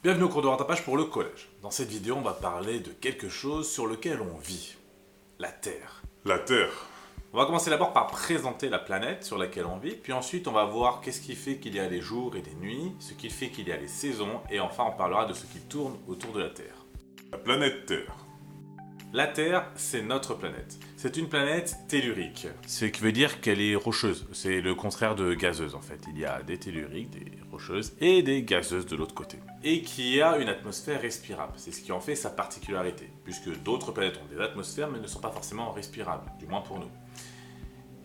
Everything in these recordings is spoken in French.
Bienvenue au cours de rattrapage pour le collège. Dans cette vidéo, on va parler de quelque chose sur lequel on vit. La Terre. La Terre. On va commencer d'abord par présenter la planète sur laquelle on vit, puis ensuite on va voir qu'est-ce qui fait qu'il y a des jours et des nuits, ce qui fait qu'il y a les saisons, et enfin on parlera de ce qui tourne autour de la Terre. La planète Terre. La Terre, c'est notre planète. C'est une planète tellurique, ce qui veut dire qu'elle est rocheuse. C'est le contraire de gazeuse en fait. Il y a des telluriques, des rocheuses, et des gazeuses de l'autre côté. Et qui a une atmosphère respirable. C'est ce qui en fait sa particularité, puisque d'autres planètes ont des atmosphères mais ne sont pas forcément respirables, du moins pour nous.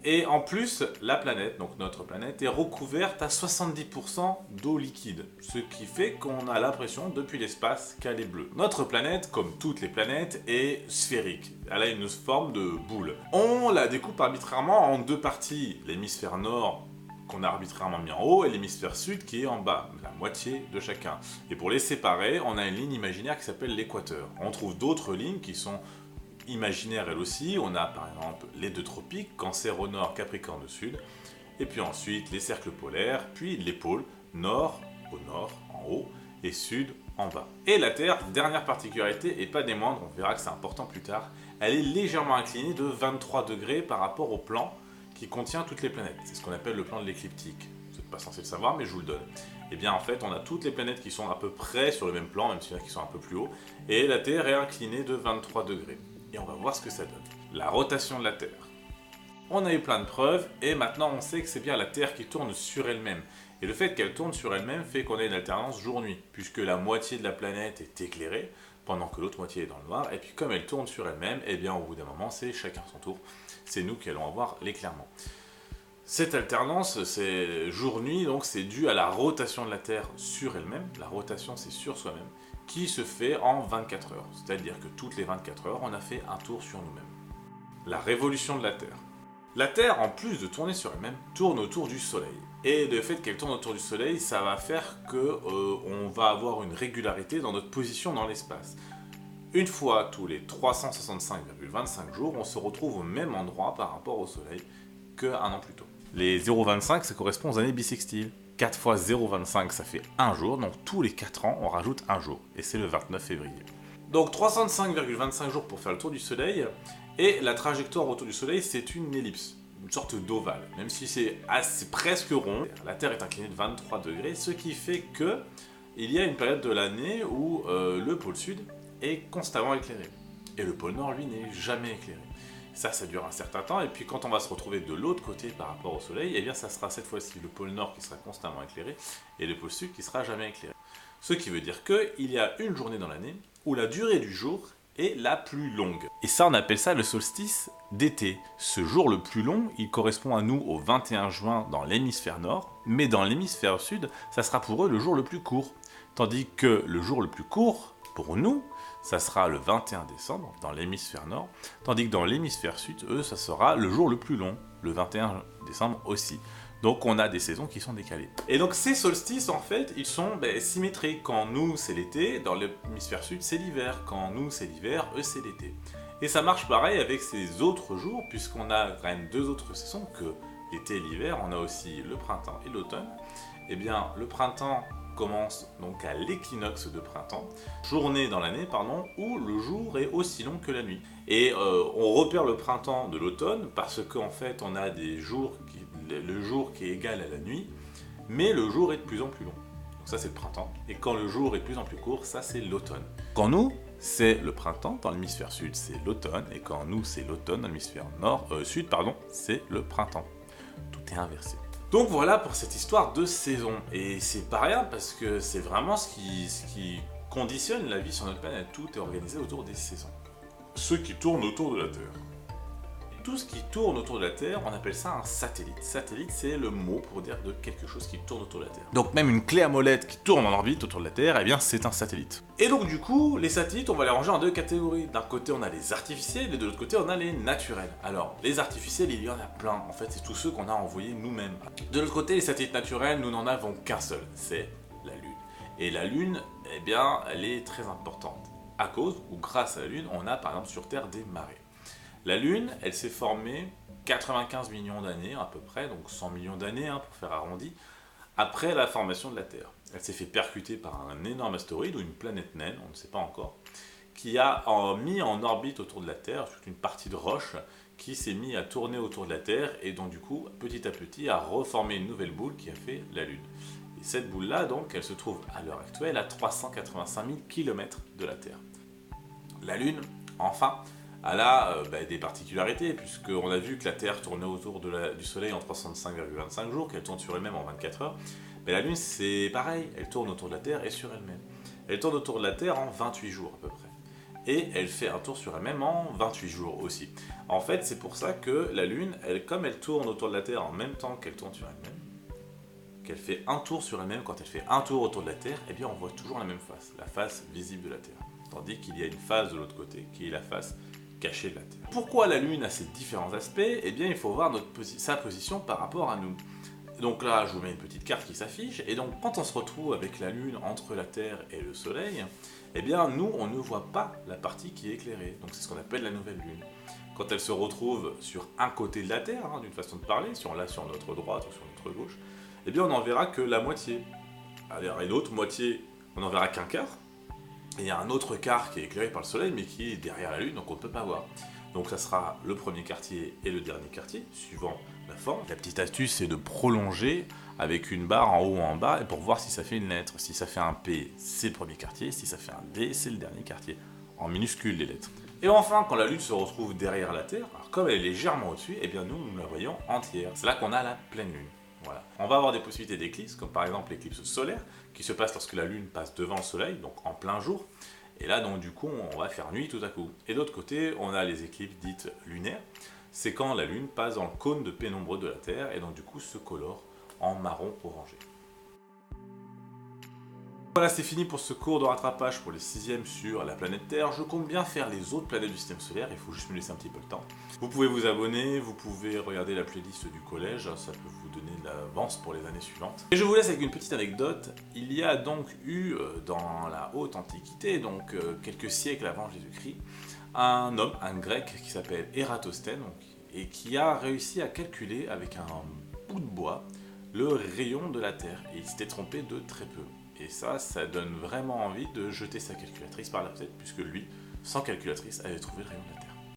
Et en plus, la planète, donc notre planète, est recouverte à 70% d'eau liquide. Ce qui fait qu'on a l'impression, depuis l'espace, qu'elle est bleue. Notre planète, comme toutes les planètes, est sphérique. Elle a une forme de boule. On la découpe arbitrairement en deux parties. L'hémisphère nord, qu'on a arbitrairement mis en haut, et l'hémisphère sud qui est en bas, la moitié de chacun. Et pour les séparer, on a une ligne imaginaire qui s'appelle l'équateur. On trouve d'autres lignes qui sont imaginaire elle aussi, on a par exemple les deux tropiques, Cancer au nord, Capricorne au sud, et puis ensuite les cercles polaires, puis les pôles, nord au nord en haut et sud en bas. Et la Terre, dernière particularité et pas des moindres, on verra que c'est important plus tard, elle est légèrement inclinée de 23 degrés par rapport au plan qui contient toutes les planètes. C'est ce qu'on appelle le plan de l'écliptique. Vous n'êtes pas censé le savoir, mais je vous le donne. Et bien en fait, on a toutes les planètes qui sont à peu près sur le même plan, même s'il y en a qui sont un peu plus haut, et la Terre est inclinée de 23 degrés. Et on va voir ce que ça donne. La rotation de la Terre. On a eu plein de preuves, et maintenant on sait que c'est bien la Terre qui tourne sur elle-même. Et le fait qu'elle tourne sur elle-même fait qu'on a une alternance jour-nuit, puisque la moitié de la planète est éclairée, pendant que l'autre moitié est dans le noir, et puis comme elle tourne sur elle-même, et bien au bout d'un moment, c'est chacun son tour. C'est nous qui allons avoir l'éclairement. Cette alternance, c'est jour-nuit, donc c'est dû à la rotation de la Terre sur elle-même. La rotation, c'est sur soi-même, qui se fait en 24 heures. C'est-à-dire que toutes les 24 heures, on a fait un tour sur nous-mêmes. La révolution de la Terre. La Terre, en plus de tourner sur elle-même, tourne autour du Soleil. Et le fait qu'elle tourne autour du Soleil, ça va faire que on va avoir une régularité dans notre position dans l'espace. Une fois tous les 365,25 jours, on se retrouve au même endroit par rapport au Soleil qu'un an plus tôt. Les 0,25, ça correspond aux années bissextiles. 4 fois 0,25, ça fait un jour, donc tous les 4 ans, on rajoute un jour, et c'est le 29 février. Donc 305,25 jours pour faire le tour du Soleil, et la trajectoire autour du Soleil, c'est une ellipse, une sorte d'ovale, même si c'est presque rond. La Terre est inclinée de 23 degrés, ce qui fait que il y a une période de l'année où le pôle sud est constamment éclairé, et le pôle nord, lui, n'est jamais éclairé. Ça dure un certain temps, et puis quand on va se retrouver de l'autre côté par rapport au Soleil, eh bien ça sera cette fois-ci le pôle Nord qui sera constamment éclairé, et le pôle Sud qui sera jamais éclairé. Ce qui veut dire qu'il y a une journée dans l'année où la durée du jour est la plus longue. Et ça, on appelle ça le solstice d'été. Ce jour le plus long, il correspond à nous au 21 juin dans l'hémisphère Nord, mais dans l'hémisphère Sud, ça sera pour eux le jour le plus court. Tandis que le jour le plus court, pour nous, ça sera le 21 décembre dans l'hémisphère nord, tandis que dans l'hémisphère sud, eux, ça sera le jour le plus long, le 21 décembre aussi. Donc on a des saisons qui sont décalées. Et donc ces solstices, en fait, ils sont symétriques. Quand nous, c'est l'été, dans l'hémisphère sud, c'est l'hiver. Quand nous, c'est l'hiver, eux, c'est l'été. Et ça marche pareil avec ces autres jours, puisqu'on a quand même deux autres saisons que l'été et l'hiver. On a aussi le printemps et l'automne. Eh bien, le printemps commence donc à l'équinoxe de printemps, journée dans l'année, pardon, où le jour est aussi long que la nuit. Et on repère le printemps de l'automne parce qu'en fait on a des jours, le jour qui est égal à la nuit, mais le jour est de plus en plus long. Donc ça c'est le printemps. Et quand le jour est de plus en plus court, ça c'est l'automne. Quand nous, c'est le printemps, dans l'hémisphère sud c'est l'automne, et quand nous c'est l'automne, dans l'hémisphère sud, c'est le printemps. Tout est inversé. Donc voilà pour cette histoire de saison. Et c'est pas rien parce que c'est vraiment ce qui conditionne la vie sur notre planète. Tout est organisé autour des saisons. Ceux qui tournent autour de la Terre. Tout ce qui tourne autour de la Terre, on appelle ça un satellite. Satellite, c'est le mot pour dire de quelque chose qui tourne autour de la Terre. Donc même une clé à molette qui tourne en orbite autour de la Terre, eh bien c'est un satellite. Et donc du coup, les satellites, on va les ranger en deux catégories. D'un côté, on a les artificiels, et de l'autre côté, on a les naturels. Alors, les artificiels, il y en a plein. En fait, c'est tous ceux qu'on a envoyés nous-mêmes. De l'autre côté, les satellites naturels, nous n'en avons qu'un seul, c'est la Lune. Et la Lune, eh bien, elle est très importante. À cause, ou grâce à la Lune, on a par exemple sur Terre des marées. La Lune, elle s'est formée 95 millions d'années à peu près, donc 100 millions d'années pour faire arrondi, après la formation de la Terre. Elle s'est fait percuter par un énorme astéroïde ou une planète naine, on ne sait pas encore, qui a mis en orbite autour de la Terre toute une partie de roche qui s'est mis à tourner autour de la Terre et donc du coup, petit à petit, a reformé une nouvelle boule qui a fait la Lune. Et cette boule-là, donc, elle se trouve à l'heure actuelle à 385 000 km de la Terre. La Lune, enfin, elle a des particularités, puisqu'on a vu que la Terre tournait autour du Soleil en 365,25 jours, qu'elle tourne sur elle-même en 24 heures. Mais la Lune, c'est pareil, elle tourne autour de la Terre et sur elle-même. Elle tourne autour de la Terre en 28 jours à peu près. Et elle fait un tour sur elle-même en 28 jours aussi. En fait, c'est pour ça que la Lune, comme elle tourne autour de la Terre en même temps qu'elle tourne sur elle-même, qu'elle fait un tour sur elle-même, quand elle fait un tour autour de la Terre, eh bien on voit toujours la même face, la face visible de la Terre. Tandis qu'il y a une face de l'autre côté, qui est la face cachée de la Terre. Pourquoi la Lune a ces différents aspects? Eh bien il faut voir sa position par rapport à nous. Donc là, je vous mets une petite carte qui s'affiche, et donc quand on se retrouve avec la Lune entre la Terre et le Soleil, eh bien nous, on ne voit pas la partie qui est éclairée. Donc c'est ce qu'on appelle la nouvelle Lune. Quand elle se retrouve sur un côté de la Terre, d'une façon de parler, sur notre droite ou sur notre gauche, eh bien on n'en verra que la moitié. Alors, et l'autre moitié, on n'en verra qu'un quart. Et il y a un autre quart qui est éclairé par le Soleil, mais qui est derrière la Lune, donc on ne peut pas voir. Donc ça sera le premier quartier et le dernier quartier, suivant la forme. La petite astuce, c'est de prolonger avec une barre en haut ou en bas, et pour voir si ça fait une lettre. Si ça fait un P, c'est le premier quartier, si ça fait un D, c'est le dernier quartier. En minuscules, les lettres. Et enfin, quand la Lune se retrouve derrière la Terre, alors comme elle est légèrement au-dessus, eh bien nous la voyons entière. C'est là qu'on a la pleine Lune. Voilà. On va avoir des possibilités d'éclipses, comme par exemple l'éclipse solaire, qui se passe lorsque la Lune passe devant le Soleil, donc en plein jour. Et là, donc, du coup, on va faire nuit tout à coup. Et de l'autre côté, on a les éclipses dites lunaires. C'est quand la Lune passe dans le cône de pénombreux de la Terre, et donc du coup se colore en marron orangé. Voilà, c'est fini pour ce cours de rattrapage pour les 6e sur la planète Terre. Je compte bien faire les autres planètes du système solaire, il faut juste me laisser un petit peu le temps. Vous pouvez vous abonner, vous pouvez regarder la playlist du collège, ça peut vous donner de l'avance pour les années suivantes. Et je vous laisse avec une petite anecdote. Il y a donc eu, dans la haute antiquité, donc quelques siècles avant Jésus-Christ, un homme, un grec qui s'appelle Ératosthène, et qui a réussi à calculer avec un bout de bois le rayon de la Terre. Et il s'était trompé de très peu. Et ça donne vraiment envie de jeter sa calculatrice par la fenêtre, puisque lui, sans calculatrice, avait trouvé le rayon de la Terre.